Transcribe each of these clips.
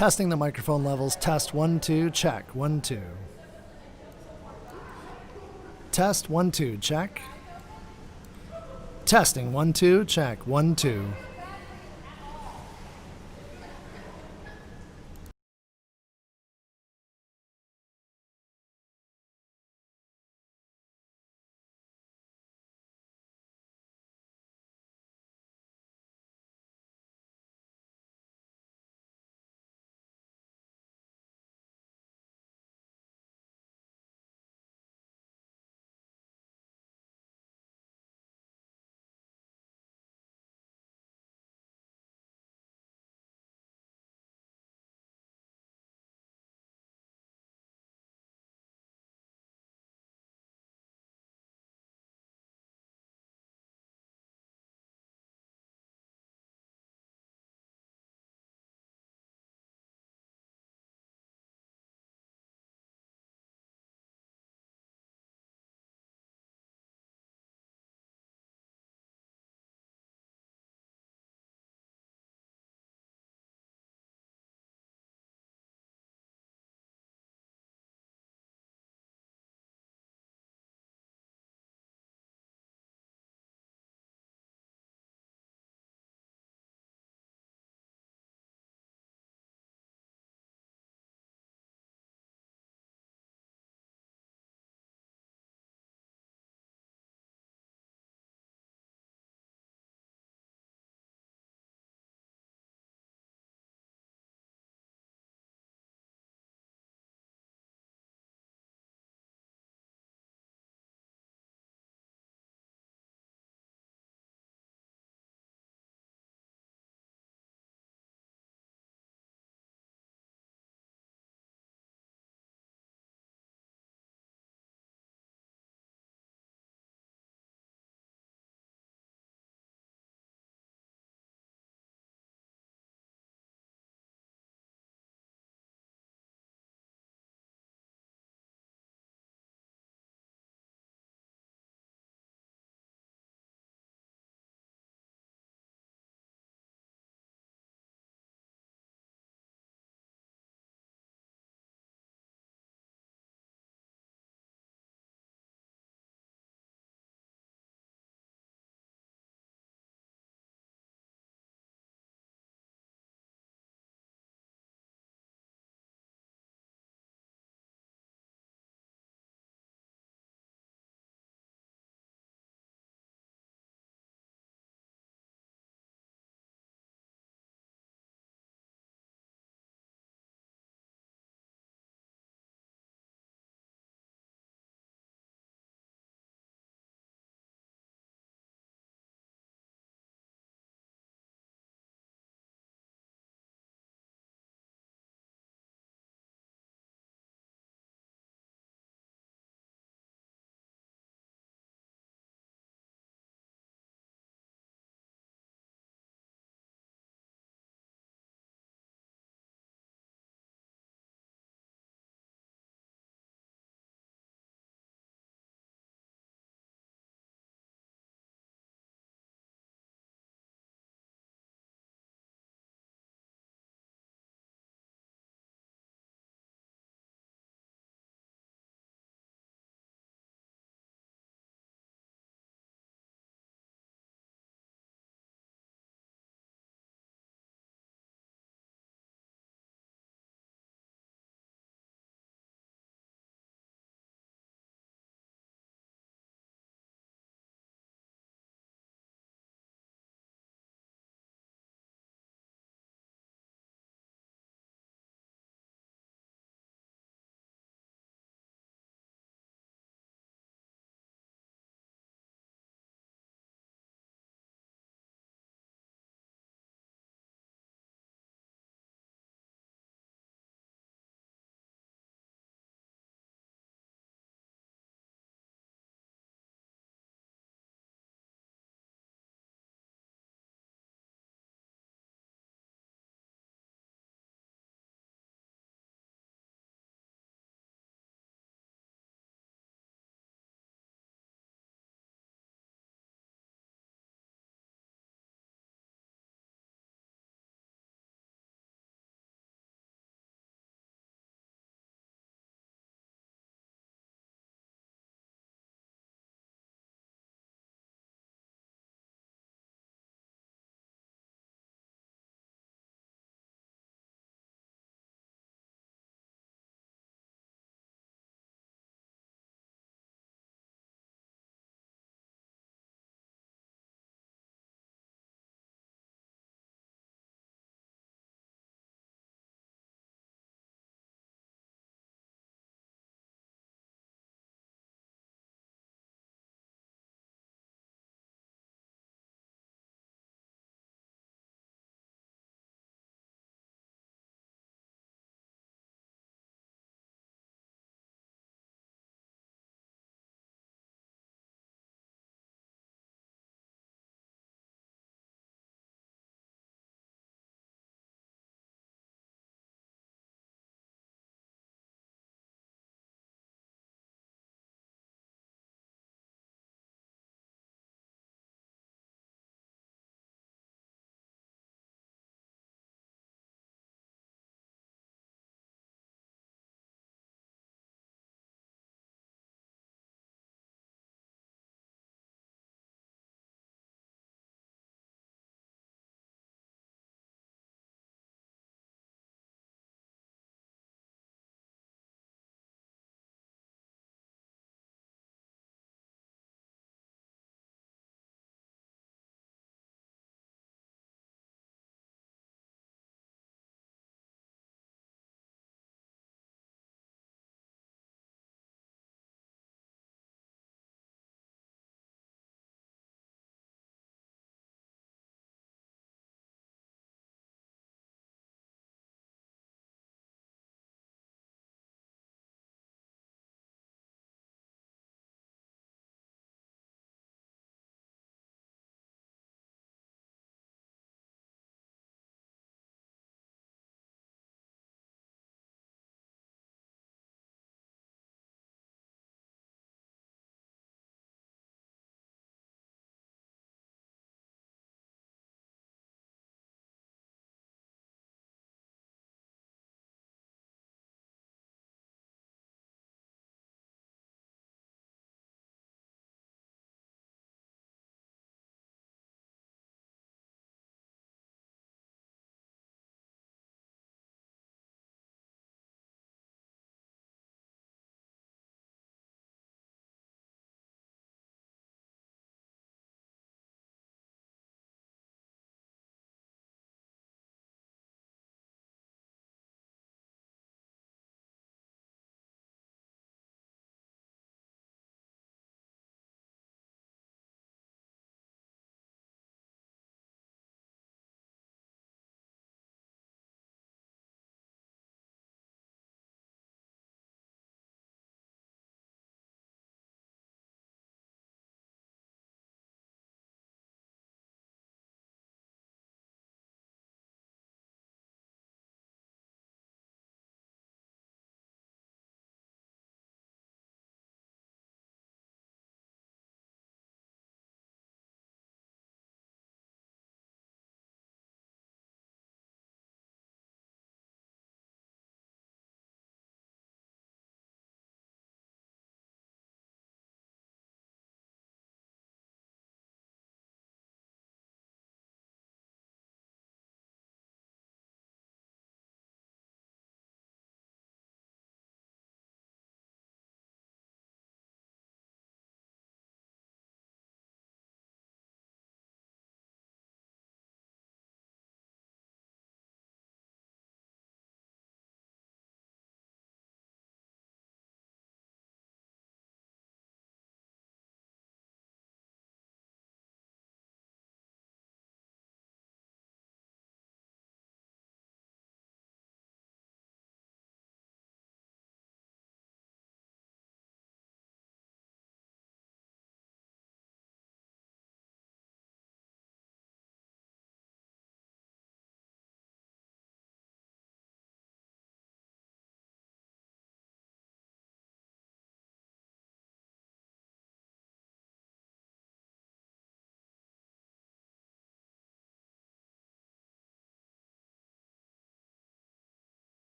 Testing the microphone levels. Test 1 2 check 1 2. Test 1 2 check. Testing 1 2 check 1 2.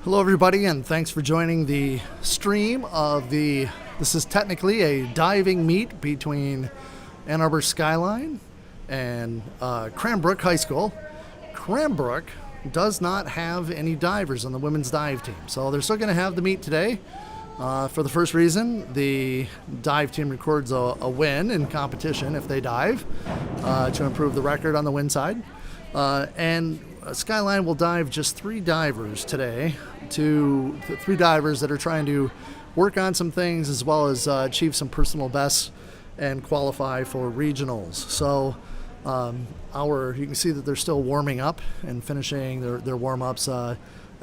Hello everybody, and thanks for joining the stream of this is technically a diving meet between Ann Arbor Skyline and Cranbrook High School. Cranbrook does not have any divers on the women's dive team, so they're still going to have the meet today. For the first reason, the dive team records a win in competition if they dive to improve the record on the win side. And Skyline will dive just 3 divers today, three divers that are trying to work on some things as well as achieve some personal bests and qualify for regionals. So you can see that they're still warming up and finishing their warm-ups. I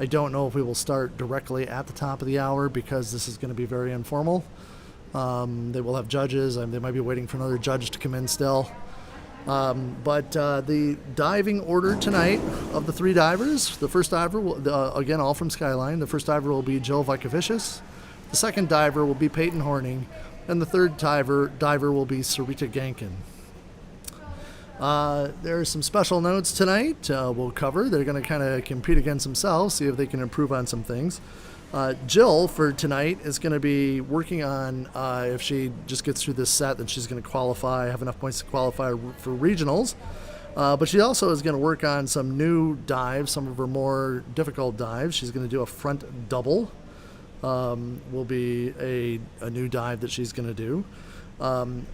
don't know if we will start directly at the top of the hour because this is going to be very informal. They will have judges, and they might be waiting for another judge to come in still. But the diving order tonight of the 3 divers, the first diver, again, all from Skyline, the first diver will be Jill Vikavicius, the second diver will be Peyton Horning, and the third diver will be Sarita Gankin. There are some special notes tonight we'll cover. They're going to kind of compete against themselves, see if they can improve on some things. Jill, for tonight, is going to be working on, if she just gets through this set, then she's going to have enough points to qualify for regionals. But she also is going to work on some new dives, some of her more difficult dives. She's going to do a front double, will be a new dive that she's going to do.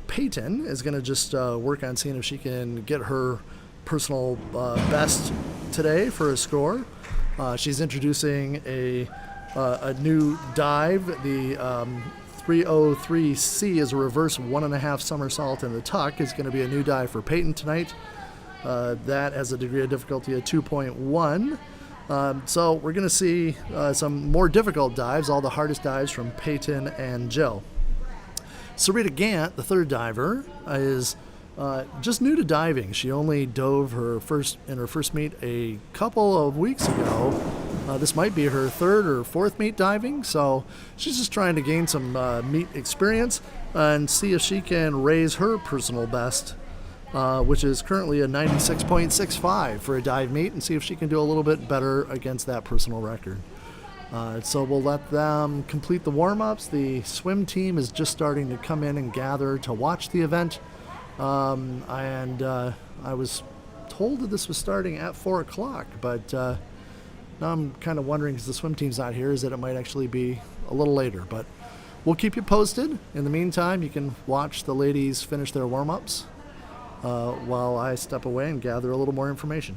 Peyton is going to just work on seeing if she can get her personal best today for a score. She's introducing a new dive. The 303C is a reverse 1.5 somersault in the tuck. Is going to be a new dive for Peyton tonight. That has a degree of difficulty of 2.1. So we're going to see some more difficult dives, all the hardest dives from Peyton and Jill. Sarita Gant, the third diver, is just new to diving. She only dove in her first meet a couple of weeks ago. This might be her 3rd or 4th meet diving, so she's just trying to gain some meet experience and see if she can raise her personal best, which is currently a 96.65 for a dive meet, and see if she can do a little bit better against that personal record. So we'll let them complete the warm-ups. The swim team is just starting to come in and gather to watch the event. And I was told that this was starting at 4 o'clock, but now I'm kind of wondering, because the swim team's not here, is that it might actually be a little later. But we'll keep you posted. In the meantime, you can watch the ladies finish their warm-ups while I step away and gather a little more information.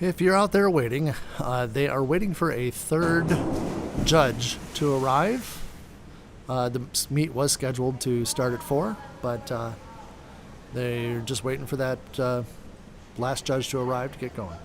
If you're out there waiting, they are waiting for a third judge to arrive. The meet was scheduled to start at 4, but they're just waiting for that last judge to arrive to get going.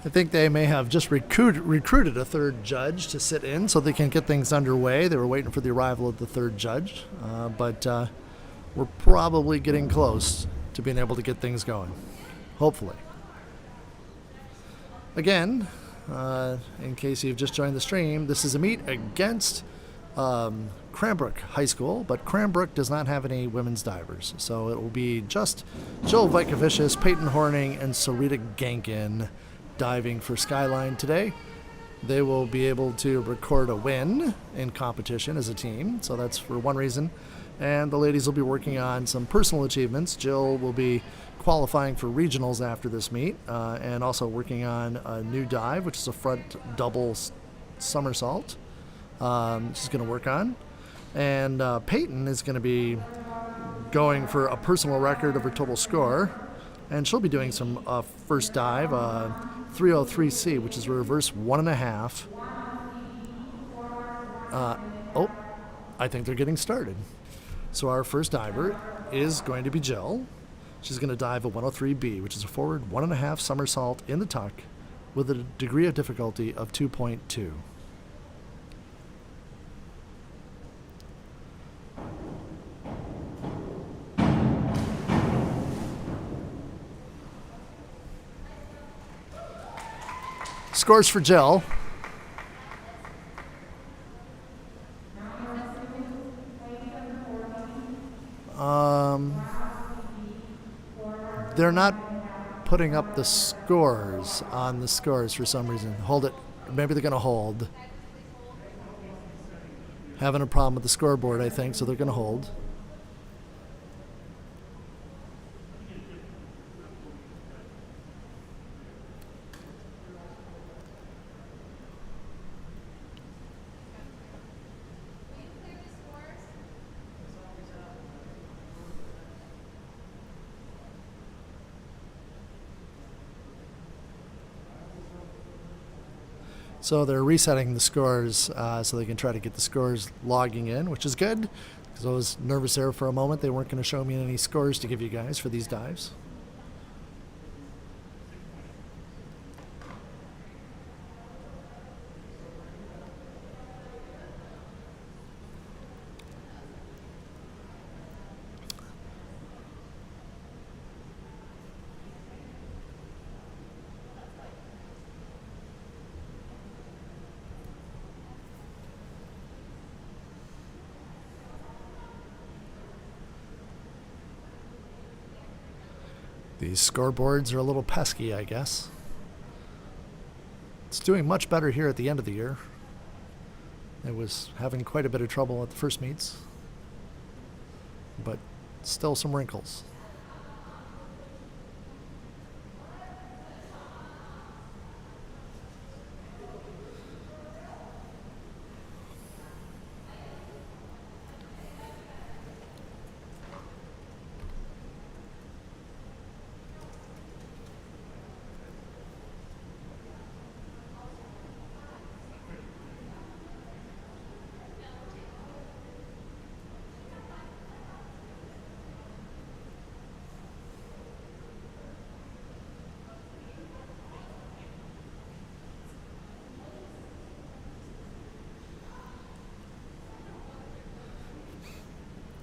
I think they may have just recruited a third judge to sit in so they can get things underway. They were waiting for the arrival of the third judge, but we're probably getting close to being able to get things going, hopefully. Again, in case you've just joined the stream, this is a meet against Cranbrook High School, but Cranbrook does not have any women's divers, so it will be just Jill Vajkovicius, Peyton Horning, and Sarita Gankin diving for Skyline today. They will be able to record a win in competition as a team, so that's for one reason. And the ladies will be working on some personal achievements. Jill will be qualifying for regionals after this meet, and also working on a new dive, which is a front double somersault. She's going to work on. And Peyton is going to be going for a personal record of her total score, and she'll be doing some first dive, 303C, which is a reverse 1.5. I think they're getting started. So our first diver is going to be Jill. She's going to dive a 103B, which is a forward 1.5 somersault in the tuck with a degree of difficulty of 2.2. Scores for Jill. They're not putting up the scores on the scores for some reason. Hold it. Maybe they're going to hold. having a problem with the scoreboard, I think, so they're going to hold. So they're resetting the scores so they can try to get the scores logging in, which is good, because I was nervous there for a moment. They weren't going to show me any scores to give you guys for these dives. These scoreboards are a little pesky, I guess. It's doing much better here at the end of the year. It was having quite a bit of trouble at the first meets, but still some wrinkles.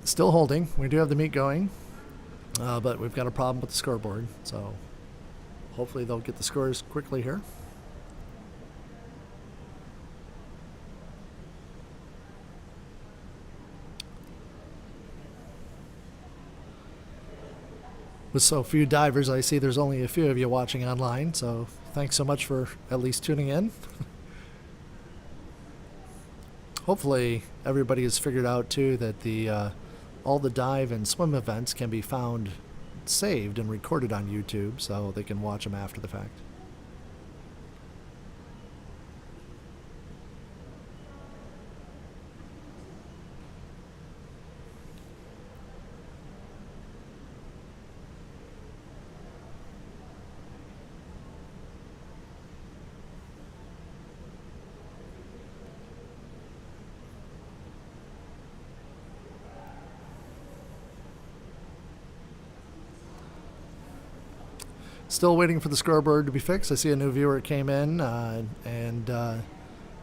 Still holding. We do have the meet going, but we've got a problem with the scoreboard, so hopefully they'll get the scores quickly here. With so few divers, I see there's only a few of you watching online, so thanks so much for at least tuning in. Hopefully everybody has figured out too that the all the dive and swim events can be found saved and recorded on YouTube, so they can watch them after the fact. Still waiting for the scoreboard to be fixed. I see a new viewer came in, and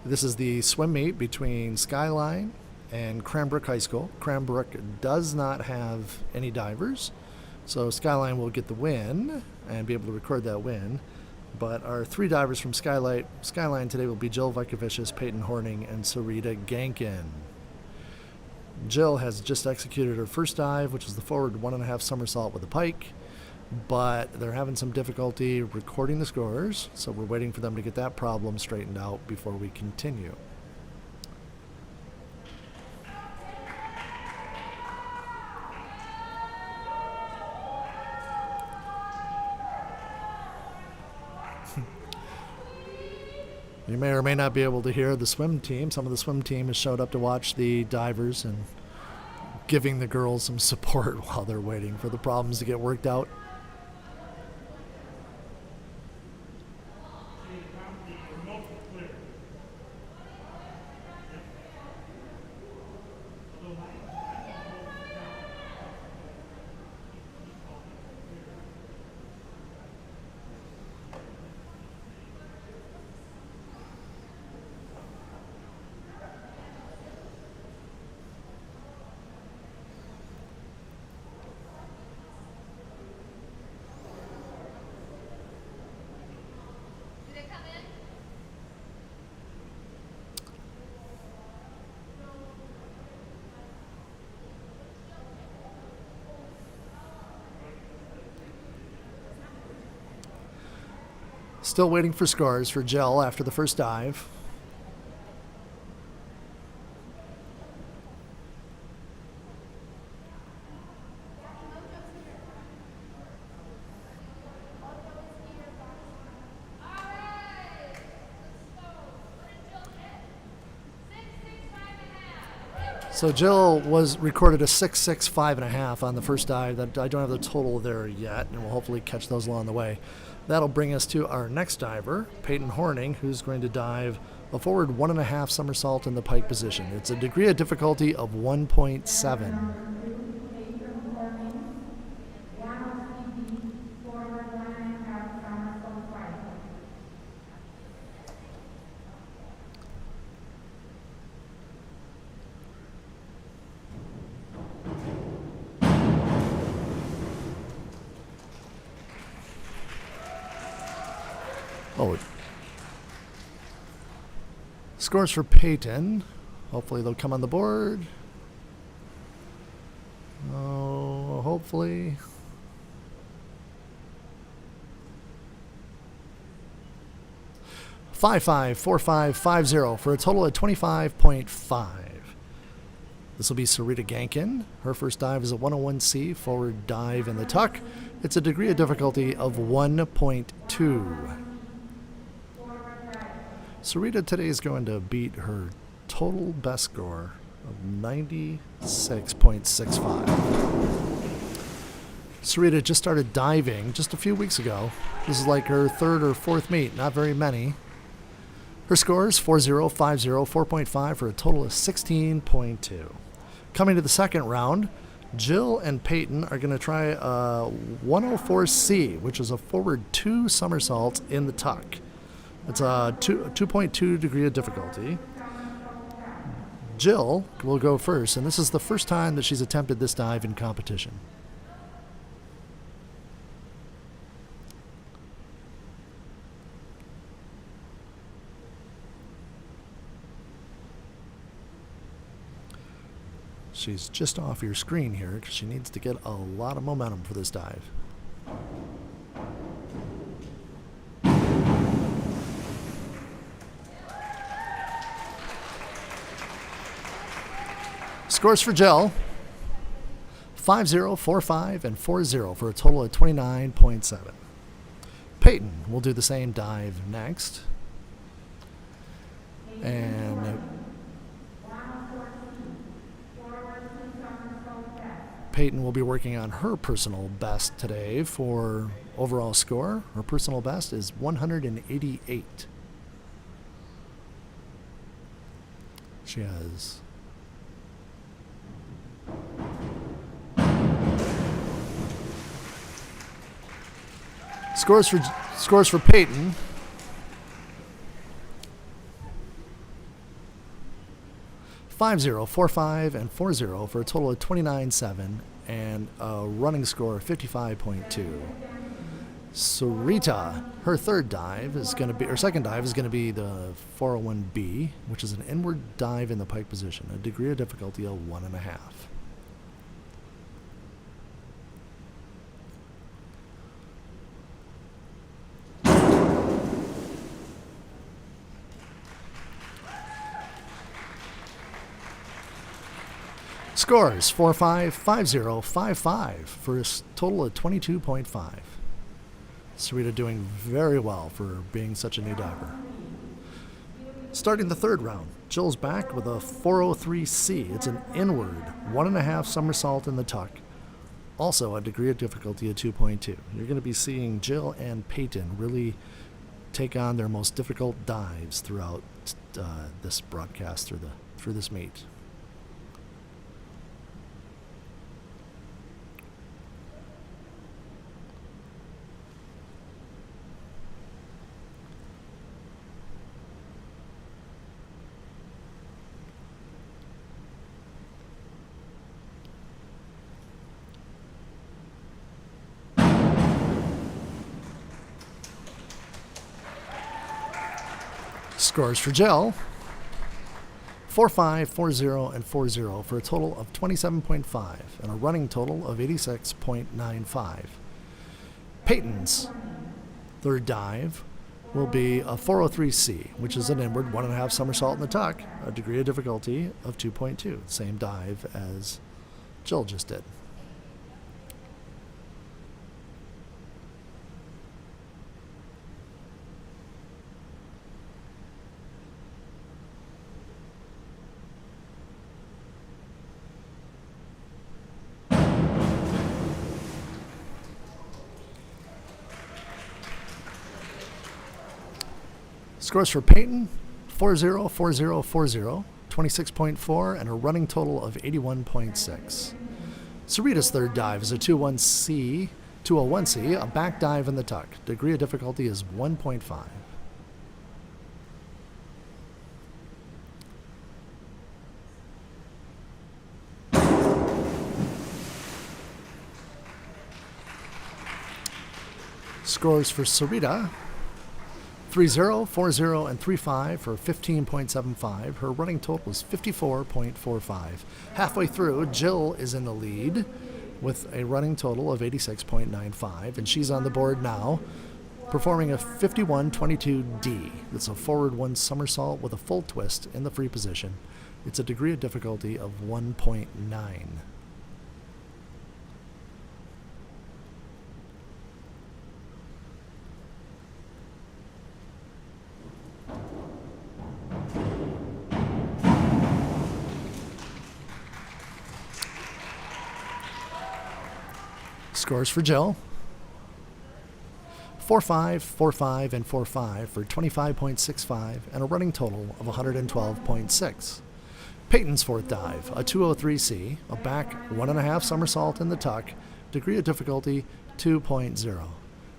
this is the swim meet between Skyline and Cranbrook High School. Cranbrook does not have any divers, so Skyline will get the win and be able to record that win. But our three divers from Skyline today will be Jill Vikovicius, Peyton Horning, and Sarita Gankin. Jill has just executed her first dive, which is the forward 1.5 somersault with a pike, but they're having some difficulty recording the scores, so we're waiting for them to get that problem straightened out before we continue. You may or may not be able to hear the swim team. Some of the swim team has showed up to watch the divers and giving the girls some support while they're waiting for the problems to get worked out. Still waiting for scores for Jill after the first dive. So Jill was recorded a 6.6 5.5 on the first dive. That I don't have the total there yet, and we'll hopefully catch those along the way. That'll bring us to our next diver, Peyton Horning, who's going to dive a forward 1.5 somersault in the pike position. It's a degree of difficulty of 1.7. Oh, scores for Peyton. Hopefully they'll come on the board. Oh, hopefully. Five 5.4550 for a total of 25.5. This will be Sarita Gankin. Her first dive is a 101C forward dive in the tuck. It's a degree of difficulty of 1.2. Sarita today is going to beat her total best score of 96.65. Sarita just started diving just a few weeks ago. This is like her third or fourth meet, not very many. Her score is 4.0, 5.0, 4.5 for a total of 16.2. Coming to the second round, Jill and Peyton are going to try a 104C, which is a forward 2 somersaults in the tuck. It's a 2.2 degree of difficulty. Jill will go first, and this is the first time that she's attempted this dive in competition. She's just off your screen here because she needs to get a lot of momentum for this dive. Scores for Jill, 5.0, 4.5, and 4.0 for a total of 29.7. Peyton will do the same dive next. And Peyton will be working on her personal best today for overall score. Her personal best is 188. She has scores for Peyton. Five 0, 4.5, and 4.0 for a total of 29.7 and a running score of 55.2. Sarita, her second dive is going to be the 401B, which is an inward dive in the pike position, a degree of difficulty of 1.5. Scores 4.5, 5.0, 5.5 for a total of 22.5. Sarita doing very well for being such a new diver. Starting the third round, Jill's back with a 403C. It's an inward 1.5 somersault in the tuck. Also a degree of difficulty of 2.2. You're going to be seeing Jill and Peyton really take on their most difficult dives throughout this broadcast through this meet. Scores for Jill, 4.5, 4.0, and 4.0 for a total of 27.5 and a running total of 86.95. Peyton's third dive will be a 403C, which is an inward 1.5 somersault in the tuck, a degree of difficulty of 2.2, same dive as Jill just did. Scores for Peyton, 4-0, 4-0, 4-0, 26.4, and a running total of 81.6. Sarita's third dive is a 201C, a back dive in the tuck. Degree of difficulty is 1.5. Scores for Sarita, 3-0, 4-0, and 3-5 for 15.75. Her running total is 54.45. Halfway through, Jill is in the lead with a running total of 86.95, and she's on the board now, performing a 51.22D. It's a forward one somersault with a full twist in the free position. It's a degree of difficulty of 1.9. Scores for Jill, 4-5, 4-5, and 4-5 for 25.65 and a running total of 112.6. Peyton's fourth dive, a 203C, a back 1.5 somersault in the tuck, degree of difficulty 2.0.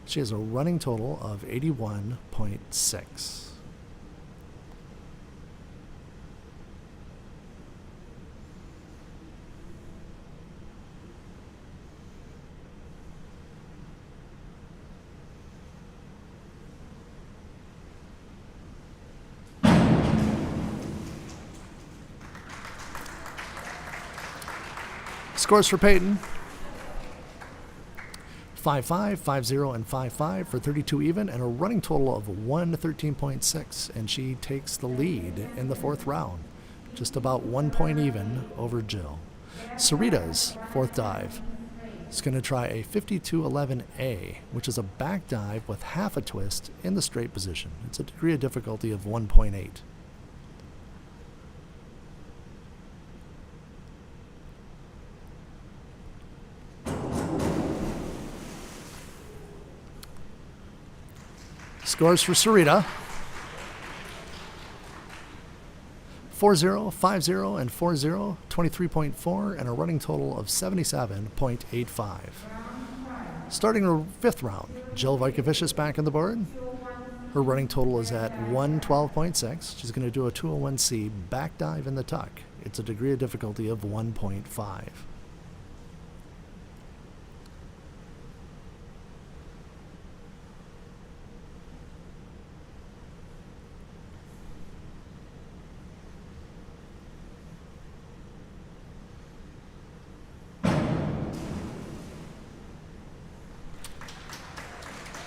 She has a running total of 81.6. Scores for Peyton, 5-5, 5-0, and 5-5 for 32 even and a running total of 113.6, and she takes the lead in the fourth round, just about 1 point even over Jill. Sarita's fourth dive is going to try a 52.11A, which is a back dive with half a twist in the straight position. It's a degree of difficulty of 1.8. Scores for Sarita, 4-0, 5-0, and 4-0, 23.4, and a running total of 77.85. Starting her fifth round, Jill Vajkovicius back on the board. Her running total is at 112.6. She's going to do a 201C back dive in the tuck. It's a degree of difficulty of 1.5.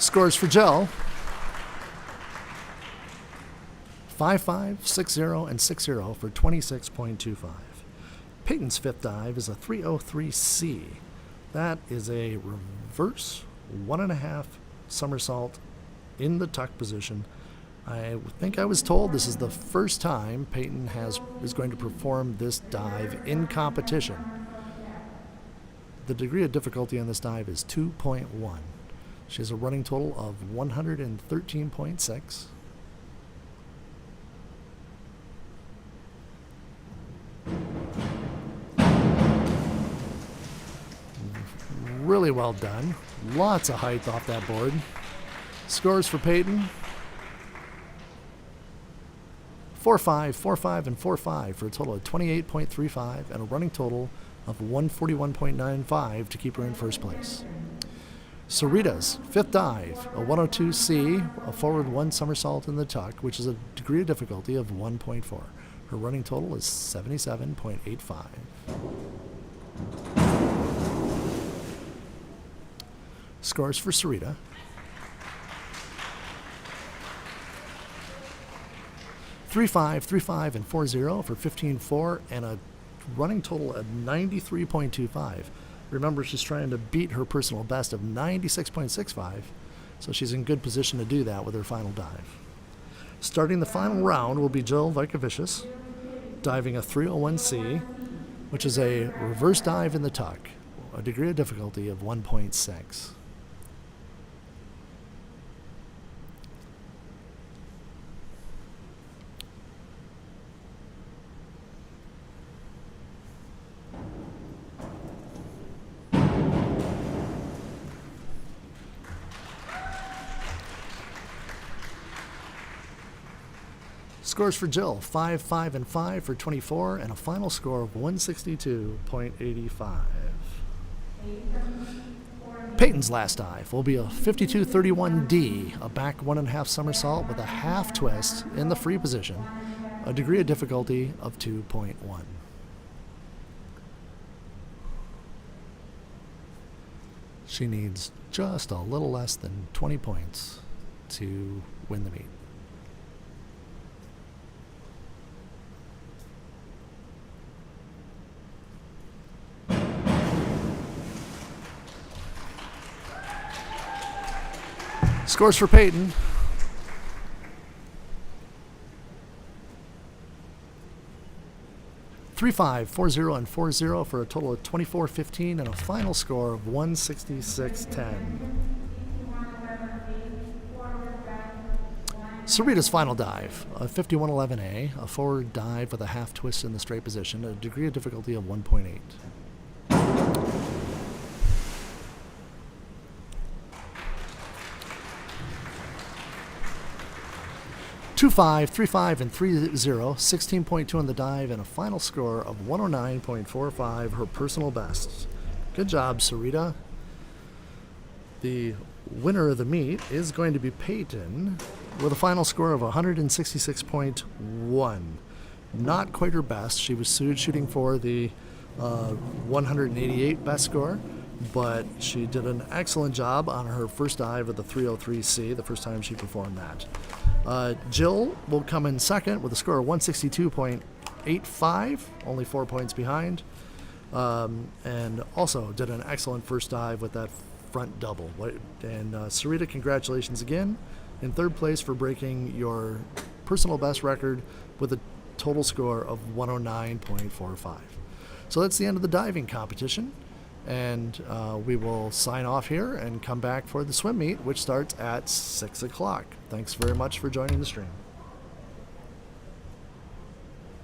Scores for Jill, 5-5, 6-0, and 6-0 for 26.25. Peyton's fifth dive is a 303C. That is a reverse 1.5 somersault in the tuck position. I think I was told this is the first time Peyton is going to perform this dive in competition. The degree of difficulty on this dive is 2.1. She has a running total of 113.6. Really well done. Lots of height off that board. Scores for Peyton, 4-5, 4-5, and 4-5 for a total of 28.35 and a running total of 141.95 to keep her in first place. Sarita's fifth dive, a 102C, a forward one somersault in the tuck, which is a degree of difficulty of 1.4. Her running total is 77.85. Scores for Sarita, 3-5, 3-5, and 4-0 for 15.4 and a running total of 93.25. Remember, she's trying to beat her personal best of 96.65, so she's in good position to do that with her final dive. Starting the final round will be Jill Vajkovicius, diving a 301C, which is a reverse dive in the tuck, a degree of difficulty of 1.6. Scores for Jill, 5, 5, and 5 for 24, and a final score of 162.85. Peyton's last dive will be a 52-31D, a back 1.5 somersault with a half twist in the free position, a degree of difficulty of 2.1. She needs just a little less than 20 points to win the meet. Scores for Peyton. Three, 5, 4-0, and 4-0 for a total of 24-15 and a final score of 166.10. Sarita's final dive, a 51-11A, a forward dive with a half twist in the straight position, a degree of difficulty of 1.8. 2-5, 3-5, and 3-0, 16.2 on the dive, and a final score of 109.45, her personal best. Good job, Sarita. The winner of the meet is going to be Peyton with a final score of 166.1. Not quite her best. She was shooting for the 188 best score, but she did an excellent job on her first dive of the 303C, the first time she performed that. Jill will come in second with a score of 162.85, only 4 points behind, and also did an excellent first dive with that front double. And Sarita, congratulations again in third place for breaking your personal best record with a total score of 109.45. So that's the end of the diving competition. And we will sign off here and come back for the swim meet, which starts at 6 o'clock. Thanks very much for joining the stream.